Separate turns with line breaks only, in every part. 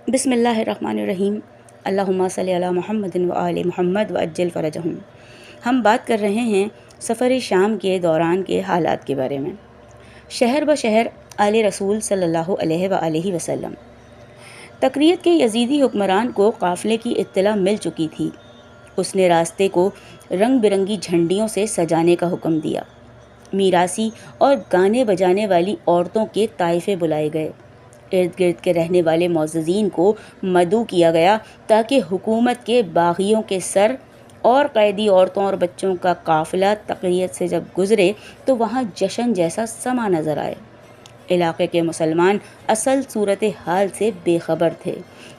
بسم اللہ الرحمن الرحیم، اللہم صلی علی محمد و آل محمد و عجل فرجہم۔ ہم بات کر رہے ہیں سفر شام کے دوران کے حالات کے بارے میں۔ شہر بشہر آل رسول صلی اللہ علیہ وآلہ وسلم۔ تقریت کے یزیدی حکمران کو قافلے کی اطلاع مل چکی تھی۔ اس نے راستے کو رنگ برنگی جھنڈیوں سے سجانے کا حکم دیا۔ میراثی اور گانے بجانے والی عورتوں کے طائفے بلائے گئے۔ ارد گرد کے رہنے والے معززین کو مدعو کیا گیا تاکہ حکومت کے باغیوں کے سر اور قیدی عورتوں اور بچوں کا قافلہ تقریت سے جب گزرے تو وہاں جشن جیسا سما نظر آئے۔ علاقے کے مسلمان اصل صورتحال سے بے خبر تھے،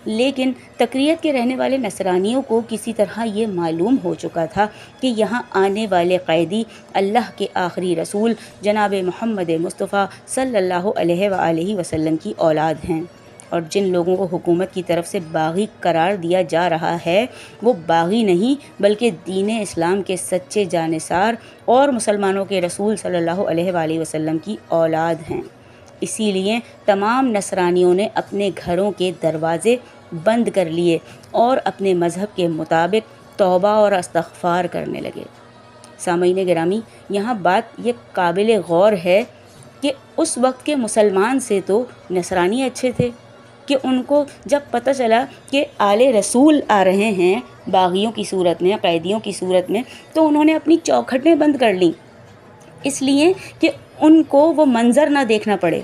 لیکن تقریت کے رہنے والے نصرانیوں کو کسی طرح یہ معلوم ہو چکا تھا کہ یہاں آنے والے قیدی اللہ کے آخری رسول جناب محمد مصطفیٰ صلی اللہ علیہ وآلہ وسلم کی اولاد ہیں، اور جن لوگوں کو حکومت کی طرف سے باغی قرار دیا جا رہا ہے وہ باغی نہیں بلکہ دین اسلام کے سچے جانثار اور مسلمانوں کے رسول صلی اللہ علیہ وآلہ وسلم کی اولاد ہیں۔ اسی لیے تمام نصرانیوں نے اپنے گھروں کے دروازے بند کر لیے اور اپنے مذہب کے مطابق توبہ اور استغفار کرنے لگے۔ سامعین گرامی، یہاں بات یہ قابل غور ہے کہ اس وقت کے مسلمان سے تو نصرانی اچھے تھے کہ ان کو جب پتہ چلا کہ آل رسول آ رہے ہیں باغیوں کی صورت میں، قیدیوں کی صورت میں، تو انہوں نے اپنی چوکھٹیں بند کر لیں، اس لیے کہ ان کو وہ منظر نہ دیکھنا پڑے،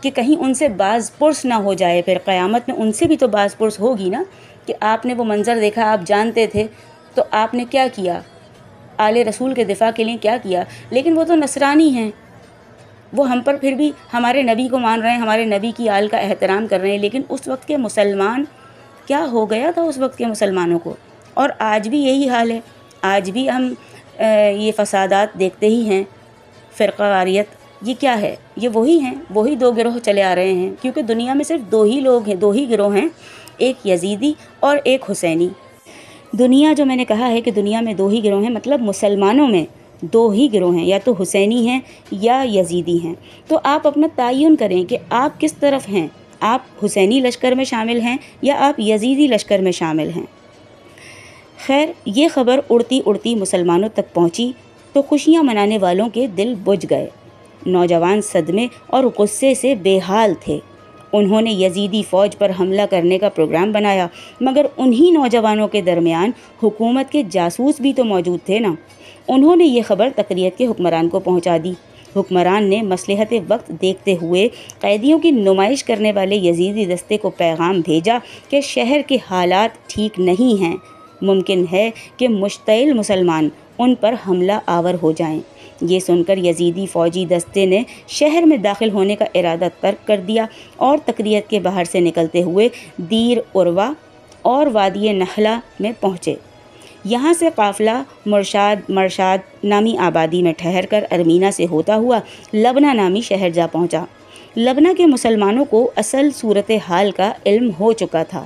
کہ کہیں ان سے باز پرس نہ ہو جائے۔ پھر قیامت میں ان سے بھی تو باز پرس ہوگی نا، کہ آپ نے وہ منظر دیکھا، آپ جانتے تھے، تو آپ نے کیا کیا، آل رسول کے دفاع کے لیے کیا کیا۔ لیکن وہ تو نصرانی ہیں، وہ ہم پر پھر بھی ہمارے نبی کو مان رہے ہیں، ہمارے نبی کی آل کا احترام کر رہے ہیں، لیکن اس وقت کے مسلمان کیا ہو گیا تھا اس وقت کے مسلمانوں کو، اور آج بھی یہی حال ہے۔ آج بھی ہم یہ فسادات دیکھتے ہی ہیں۔ فرقہ واریت یہ کیا ہے؟ یہ وہی ہیں، وہی دو گروہ چلے آ رہے ہیں، کیونکہ دنیا میں صرف دو ہی لوگ ہیں، دو ہی گروہ ہیں، ایک یزیدی اور ایک حسینی۔ دنیا جو میں نے کہا ہے کہ دنیا میں دو ہی گروہ ہیں، مطلب مسلمانوں میں دو ہی گروہ ہیں، یا تو حسینی ہیں یا یزیدی ہیں۔ تو آپ اپنا تعین کریں کہ آپ کس طرف ہیں، آپ حسینی لشکر میں شامل ہیں یا آپ یزیدی لشکر میں شامل ہیں۔ خیر، یہ خبر اڑتی اڑتی مسلمانوں تک پہنچی تو خوشیاں منانے والوں کے دل بجھ گئے۔ نوجوان صدمے اور غصے سے بے حال تھے۔ انہوں نے یزیدی فوج پر حملہ کرنے کا پروگرام بنایا، مگر انہی نوجوانوں کے درمیان حکومت کے جاسوس بھی تو موجود تھے نا۔ انہوں نے یہ خبر تقریت کے حکمران کو پہنچا دی۔ حکمران نے مصلحت وقت دیکھتے ہوئے قیدیوں کی نمائش کرنے والے یزیدی دستے کو پیغام بھیجا کہ شہر کے حالات ٹھیک نہیں ہیں، ممکن ہے کہ مشتعل مسلمان ان پر حملہ آور ہو جائیں۔ یہ سن کر یزیدی فوجی دستے نے شہر میں داخل ہونے کا ارادہ ترک کر دیا اور تقریت کے باہر سے نکلتے ہوئے دیر عروا اور وادی نخلا میں پہنچے۔ یہاں سے قافلہ مرشاد نامی آبادی میں ٹھہر کر ارمینا سے ہوتا ہوا لبنہ نامی شہر جا پہنچا۔ لبنہ کے مسلمانوں کو اصل صورتحال کا علم ہو چکا تھا۔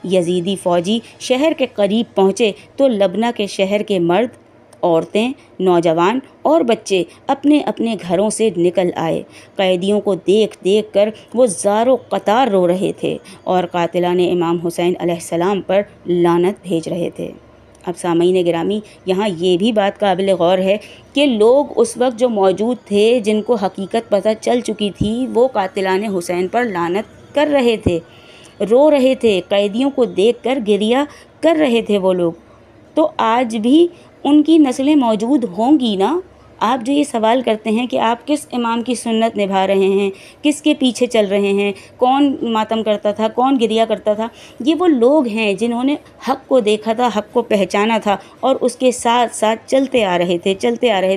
یزیدی فوجی شہر کے قریب پہنچے تو لبنہ کے شہر کے مرد، عورتیں، نوجوان اور بچے اپنے اپنے گھروں سے نکل آئے۔ قیدیوں کو دیکھ دیکھ کر وہ زار و قطار رو رہے تھے اور قاتلان امام حسین علیہ السلام پر لعنت بھیج رہے تھے۔ اب سامعین گرامی، یہاں یہ بھی بات قابل غور ہے کہ لوگ اس وقت جو موجود تھے، جن کو حقیقت پتہ چل چکی تھی، وہ قاتلان حسین پر لعنت کر رہے تھے، رو رہے تھے، قیدیوں کو دیکھ کر گریہ کر رہے تھے وہ لوگ۔ تو آج بھی ان کی نسلیں موجود ہوں گی نا۔ آپ جو یہ سوال کرتے ہیں کہ آپ کس امام کی سنت نبھا رہے ہیں، کس کے پیچھے چل رہے ہیں، کون ماتم کرتا تھا، کون گریہ کرتا تھا، یہ وہ لوگ ہیں جنہوں نے حق کو دیکھا تھا، حق کو پہچانا تھا اور اس کے ساتھ ساتھ چلتے آ رہے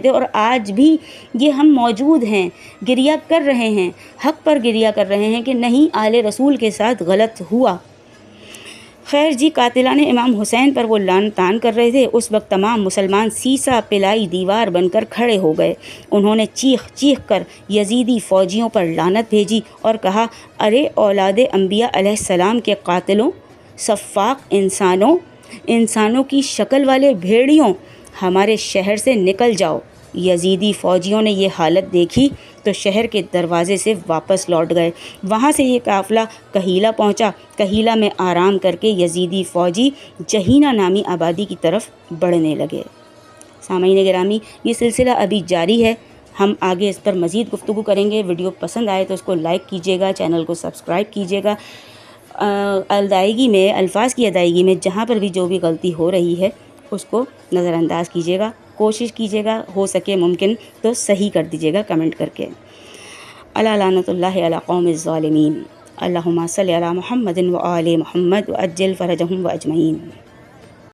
تھے، اور آج بھی یہ ہم موجود ہیں، گریہ کر رہے ہیں، حق پر گریہ کر رہے ہیں کہ نہیں، آل رسول کے ساتھ غلط ہوا۔ خیر جی، قاتلان امام حسین پر وہ لعن طعن کر رہے تھے۔ اس وقت تمام مسلمان سیسا پلائی دیوار بن کر کھڑے ہو گئے۔ انہوں نے چیخ چیخ کر یزیدی فوجیوں پر لعنت بھیجی اور کہا، ارے اولاد انبیاء علیہ السلام کے قاتلوں، سفاق انسانوں کی شکل والے بھیڑیوں، ہمارے شہر سے نکل جاؤ، یزیدی فوجیوں نے یہ حالت دیکھی تو شہر کے دروازے سے واپس لوٹ گئے۔ وہاں سے یہ قافلہ کہیلا پہنچا۔ کہیلا میں آرام کر کے یزیدی فوجی جہینہ نامی آبادی کی طرف بڑھنے لگے۔ سامعین گرامی، یہ سلسلہ ابھی جاری ہے، ہم آگے اس پر مزید گفتگو کریں گے۔ ویڈیو پسند آئے تو اس کو لائک کیجیے گا، چینل کو سبسکرائب کیجیے گا۔ ادائیگی میں، الفاظ کی ادائیگی میں جہاں پر بھی جو بھی غلطی ہو رہی ہے اس کو نظر انداز کیجیے گا، کوشش کیجیے گا ہو سکے ممکن تو صحیح کر دیجیے گا کمنٹ کر کے۔ الا لعنۃ اللہ علی قوم الظالمین۔ اللہم صلی علی محمد و آل محمد و عجل فرجہم و اجمعین۔